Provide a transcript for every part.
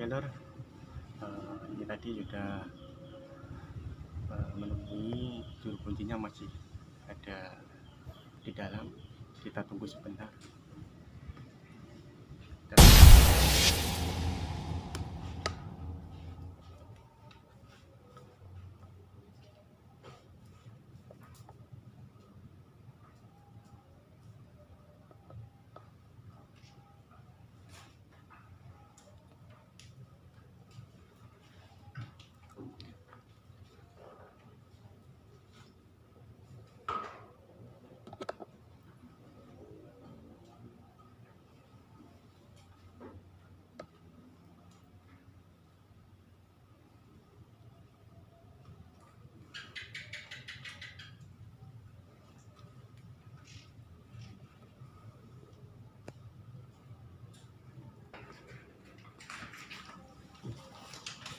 Oke Lor, ini tadi sudah menemui juru kuncinya masih ada di dalam. Kita tunggu sebentar.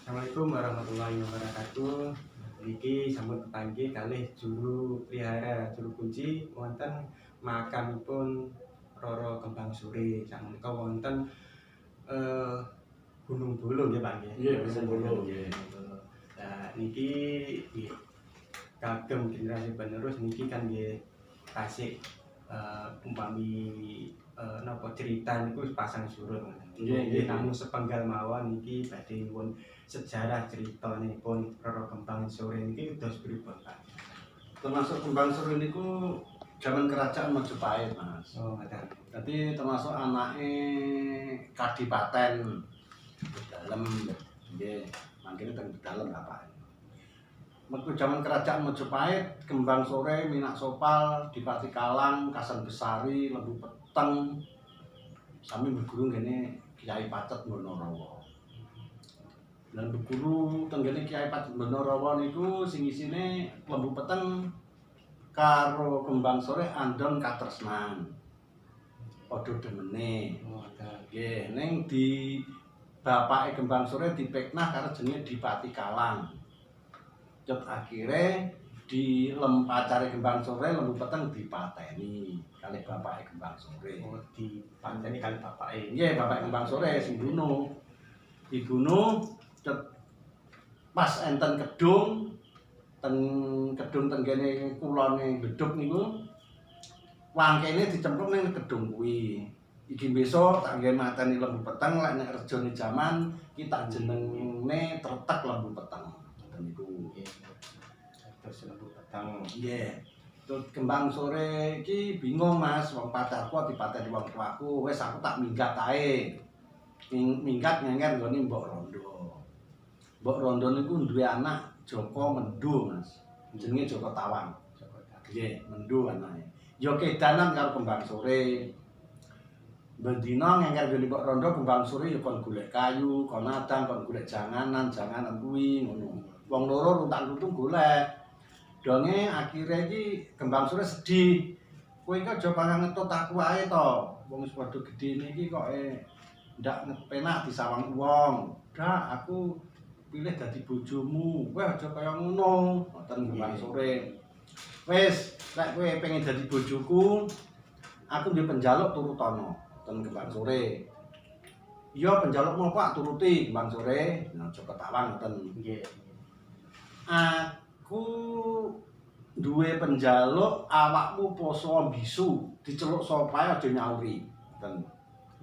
Assalamualaikum warahmatullahi wabarakatuh. Niki sampun kepanggih kalih juru pelihara juru kunci wonten makamipun Roro Kembang Sore. Samenika wonten Gunung Bolo nggih Pak nggih. Nggih, Gunung Bolo nggih. Nah, niki nggih kagem generasi penerus niki kan nggih tasik umpami napa cerita niku pasang surut. Nggih, namung sepenggal mawon niki badhe nyuwun sejarah critanipun Roro Kembang Sore niki dos pripun, Pak? Termasuk Kembang Sore niku zaman kerajaan Majapahit, Mas. Oh, ngoten. Dadi termasuk anake Kadipaten Bedalem nggih, mangkene teng Bedalem bapak. Metu zaman kerajaan Majapahit, Kembang Sore, Minak Sopal, Dipati Kalang, Kasan Besari, Lembu Peteng, sami berguru ngene Kiai Pacet Bonorowo. Dan berguru tenggene Kiai Pacet Bonorowo niku sing isine Lembu Peteng karo Kembang Sore andon katresnan. Padha demene. Nggih, ning di bapake Kembang Sore dipeknah karo jenenge Dipati Kalang. Cut akhire di pacare Kembang Sore Lembu Peteng dipateni kalih bapake Kembang Sore. Oh, dipateni kalih bapake. Nggih, bapake Kembang Sore sing bunuh. Dibunuh pas enten kedung tenggene kulone Gledhug niku wangkene dicemplung ning kedung kuwi. Iki besok tak nggen mateni Lembu Peteng lek nek rejane jaman ki tak jenenge Tretek Lembu Peteng. Ngoten niku. Terus Lembu Peteng. Nggih. Terus Kembang Sore iki bingung Mas, wong pacarku dipateni wong tuaku, wis aku tak minggat ae. Minggat ngenger nggone Mbok Rondo. Mbok Rondo niku duwe anak Joko Mendo, Mas. Jenenge Joko Tawang. Nggih, Mendo anake. Ya kedanan karo Kembang Sore. Bendina ngenger nggone Mbok Rondo Kembang Sore ya kon golek kayu, kon adang, kon golek janganan kuwi ngono. Wong loro runtak-runtung golek. Donge akhire iki Kembang Sore sedih. Kowe iki aja pangan ngetut aku ae to. Wong wis padha gedene iki kok ndak penak disawang wong. Dak aku pilih dadi bojomu. Kowe aja kaya ngono. Ngoten Kembang Sore. Wis, lek kowe pengen dadi bojoku, aku ndek penjaluk turutana. Ngoten Kembang Sore. Iya penjalukmu Pak turuti Kembang Sore. Nah, aja ketawang ngoten. Nggih. Aku duwe penjaluk awakmu poso bisu, diceluk sapa ae aja nyauri. Ngoten.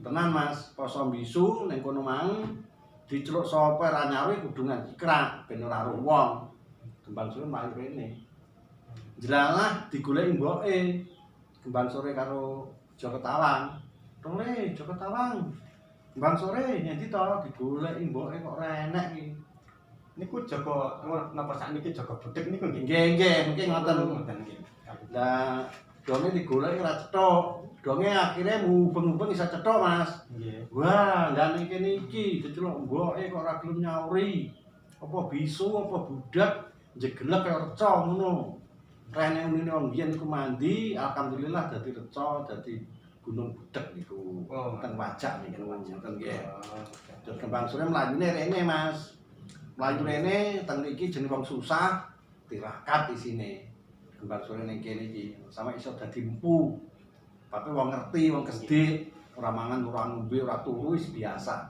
Tenan Mas, poso bisu ning kono mang diceluk sapa ora nyauri kudu ngikrak ben ora ro wong. Kembang Sore mlayu rene. Jelalah digoleki mboke. Kembang Sore karo Joko Tawang. Tole Joko Tawang. Kembang Sore nyendi to digoleki mboke kok ora enek iki. Niku Joko napa sakniki Joko Budhek niku nggih. Nggih, mungkin ngoten. Ngoten nggih. Lah donge digoleki ora cethuk. Donge akhire mubeng-mubeng isa cethuk, Mas. Nggih. Wah, gane kene iki diceluk mboke kok ora gelem nyauri. Apa bisu apa budak jegelek kaya reca ngono. Rene unine wong biyen iku mandi, alhamdulillah dadi reca, dadi Gunung Budhek niku. Oh, Teng Wajak niku ngoten nggih. Terus Oh, Kembang Sore mlayune rene, Mas. Mlayu rene teng iki jeneng wong susah tirakat isine. Kembang Sore ning kene iki sampe iso dadi empu. Tapi wong ngerti, wong kesdik, ora mangan, ora ngombe, ora turu wis biasa.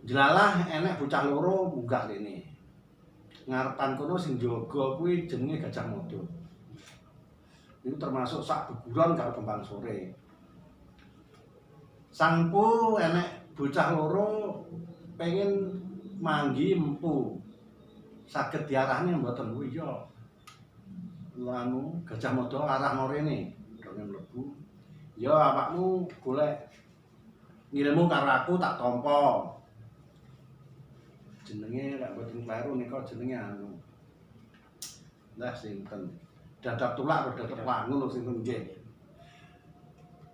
Jelalah enek bocah loro munggah rene. Ngarepan kono sing jaga kuwi jenenge Gajah Mada. Itu termasuk sak beguron karo Kembang Sore. Sangpu enek bocah loro pengen manggi empu. Saged diarahne mboten kuwi ya. Lanu Gajah Mada arahno rene, dene mlebu. Ya awakmu golek ngilmu karo aku tak tampa. Jenenge lek mboten kleru nika jenenge anu. Lah sinten? Dadap tulak karo dadap wangun lho sinten nggih.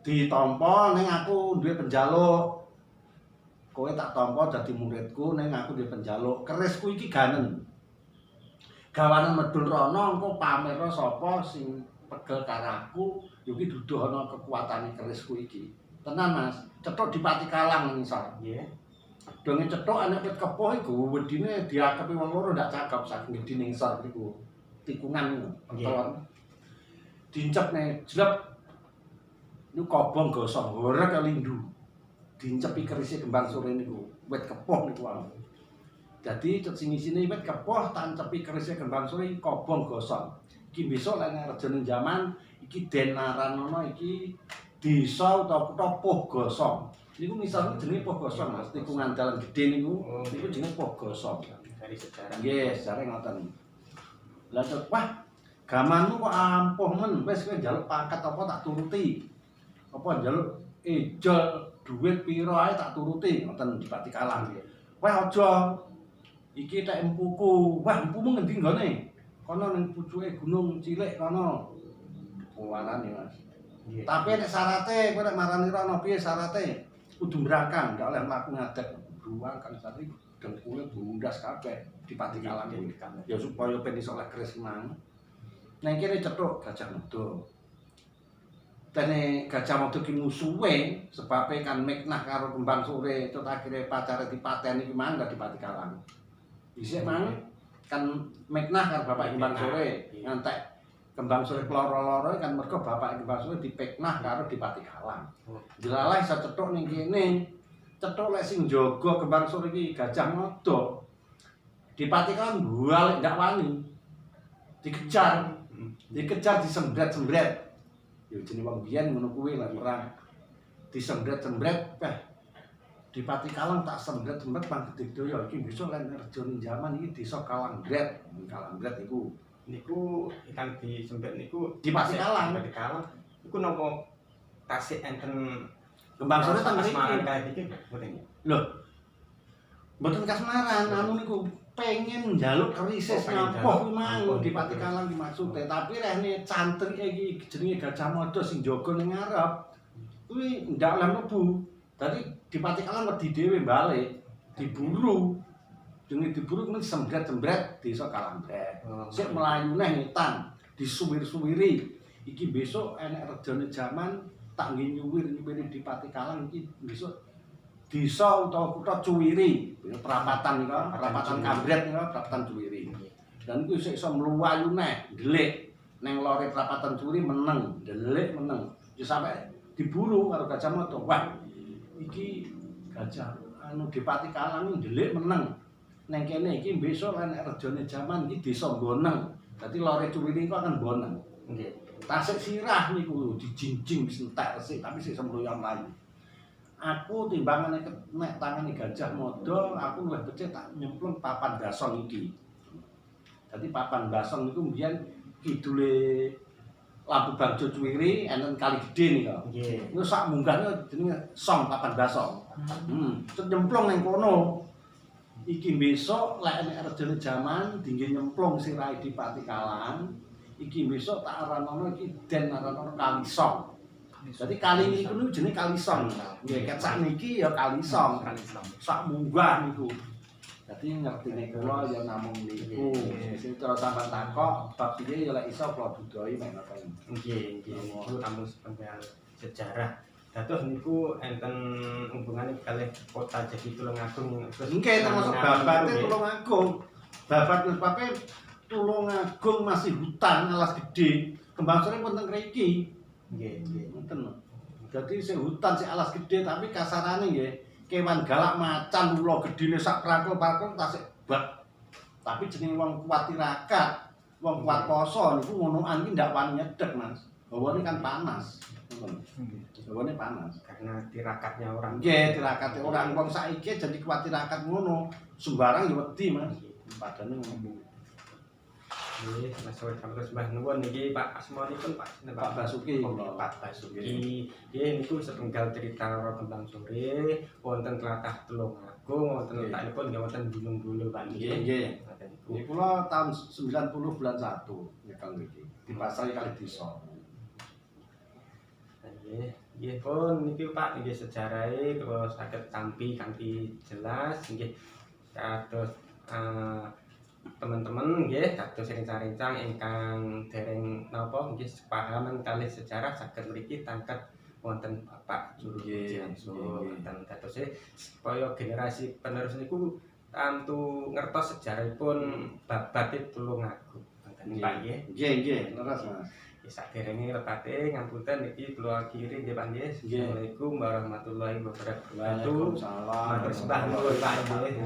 Ditampa ning aku duwe penjaluk. Kowe tak tampa dadi muridku ning aku duwe penjaluk. Kerisku iki ganen. Gawanen medun rono engko pamerna sapa sing pegel karo aku, yo iki duduh ana kekuatane kerisku iki. Tenan Mas, cethuk di Patikalang ngisor. Nggih. Donge cethuk anak wit kepoh iku wedine diakepi wong loro ndak cakep saking gedine ngisor niku. Tikungan pentelon. Dincepne jlep. Niku kobong gosong, horek lindu. Dincepi kerise Kembang Sore niku, wit kepoh niku wae. Dadi sing isine wit kepoh tancepi kerise Kembang Sore kobong gosong. Iki besok lek rejane jaman iki den aranana iki desa utawa kutha Puh Gosong. Niku misalnya jenenge Puh Gosong Mas, tikungan dalan gedhe niku niku jenenge Puh Gosong. Dari sejarah. Nggih, sejarah ngoten. Lah wah, gamanmu kok ampuh men, wis kowe njaluk pangkat apa tak turuti. Apa njaluk ijol dhuwit pira ae tak turuti, ngoten di Patikalang. Wah aja. Iki tak empuku. Wah, empumu ngendi nggone? Kono ning pucuke gunung cilik kono. Puwarane Mas. Nggih. Tapi nek syarate kowe nek marani rono piye syarate? Kudu mbrangkang, ndak oleh mlaku ngadeg. Bruang kan sate dengkule bundas kabeh di Patikalang kuwi. Ya supaya ben iso oleh keris mang. Nang kene cethuk Gajah Mada. Dene Gajah Mada ki musuhe sebabe kan miknah karo Kembang Sore, terus akhire pacare dipateni ki mang di Patikalang. Dhisik mang kan miknah karo bapak Kembang Sore, ngantek Kembang Sore keloro-loro kan mergo bapak Kembang Sore dipiknah karo di Patikalang. Jelalah iso cethuk ning kene. Cethuk lek sing jaga Kembang Sore iki Gajah Mada. Di Patikalang balik ndak wani. Dikejar. Dikejar disembret-sembret. Ya jenenge wong biyen ngono kuwi lek perang. Disembret-sembret, di Patikalang tak sembret-sembret Bang Gedhedaya iki bisa lan rejane jaman iki desa Kalanggret. Kalanggret iku Niku ikan disembet niku di Patikalang. Patikalang. Iku napa tasik enten Kembang Sore teng asmaran mriki. kae iki mboten ya? Lho. Mboten kasmaran, anu niku pengen njaluk kerise pengen ngampuh njaluk. mang di Patikalang ki maksude, tapi rehne cantrike iki jenenge Gajah Mada sing jaga ning ngarep. Kuwi ndak oleh mlebu. Dadi di Patikalang wedi dhewe balik, diburu. Jenenge diburu kemudian sembret-sembret desa Kalanggret. Sik melayu neh ngetan, disuwir-suwiri. Iki besok enek rejane jaman tak nggih nyuwir-nyuwiri di Patikalang iki besok desa utawa kutha Cuwiri, perapatan nika, perapatan Kambret nika, perapatan Cuwiri. Dan iku isih iso mluwayu neh, ndelik ning lore perapatan Cuwiri meneng, ndelik meneng. Ya sampe diburu karo Gajah Mada. Wah, iki gajah anu di Patikalang ndelik meneng. Neng kene iki besok enek rejane jaman iki desa Boneng. Dadi lore Cuwiri iku akan boneng. Nggih. Tasik Sirah niku dijinjing wis entek resik tapi sik iso mloyo-mlayu. Aku timbangane nek tangane Gajah Mada, aku luwih becik tak nyemplung papan basong iki. Dadi papan basong niku mbiyen kidule Labu Bangjo Cuwiri enten Kali Gedhe nika. Nggih. Niku sak munggahnya jenenge Song Papan Basong. Terus nyemplung ning kono. Iki besok lek enek rejane jaman dingge nyemplung sirahe di Patikalang. Iki besok tak aranono iki den aranono Kali Song. Jadi kali niku jenenge Kali Song. Nggih, ket sakniki ya Kali Song. Sak munggah niku. Dadi ngertine kula ya namung niku. Sing cara sampean takok bab piye ya lek iso kula budoi mek ngoten. Nggih, nggih. Niku namung sepenting sejarah. Dados niku enten hubungane kalih kota Jati Tulungagung. Nggih termasuk babate Tulungagung. Babat sebabnya Tulungagung masih hutan alas gede. Kembang Sore pun teng mriki. Nggih, nggih. Ngoten. Dadi sing hutan sing alas gede tapi kasarane nggih kewan galak macan ula gedine sak prakul-prakul tasik bak. Tapi jeneng wong kuat tirakat, wong kuat poso niku ngonoan iki ndak wani nyedhek, Mas. Hawane kan panas. Ngoten. Hawane panas. Karena tirakatnya orang. Nggih, tirakate orang wong saiki jadi kuat tirakat ngono. Sembarang ya wedi, Mas. Padane ngono. Nggih, Mas Soe terus Mbah nuwun niki Pak asmanipun Pak sinten Pak Basuki. Oh, Pak Basuki. Nggih niku setunggal cerita Roro Kembang Sore wonten tlatah Tulungagung wonten letakipun nggih wonten Gunung Bulu Pak Nggih, nggih. nggih. Ngoten niku. Ini kula tahun 90 bulan 1 nyekang iki. Dipasari kali desa. Nggih, nggih pun niki Pak nggih sejarahe kula saged tampi kanthi jelas nggih kados teman-teman nggih kados rencang-rencang ingkang dereng napa nggih sepahaman kalih sejarah saged mriki tangket wonten Bapak Juru Pujianso wonten dados supaya generasi penerus niku tamtu ngertos sejarahipun babat Tulungagung wonten Pak nggih. Nggih, nggih, leres Mas. Saderenge lepate ngapunten niki kula akhiri nggih Pak nggih. Assalamualaikum warahmatullahi wabarakatuh. Waalaikumsalam. Matur sembah nuwun Pak nggih.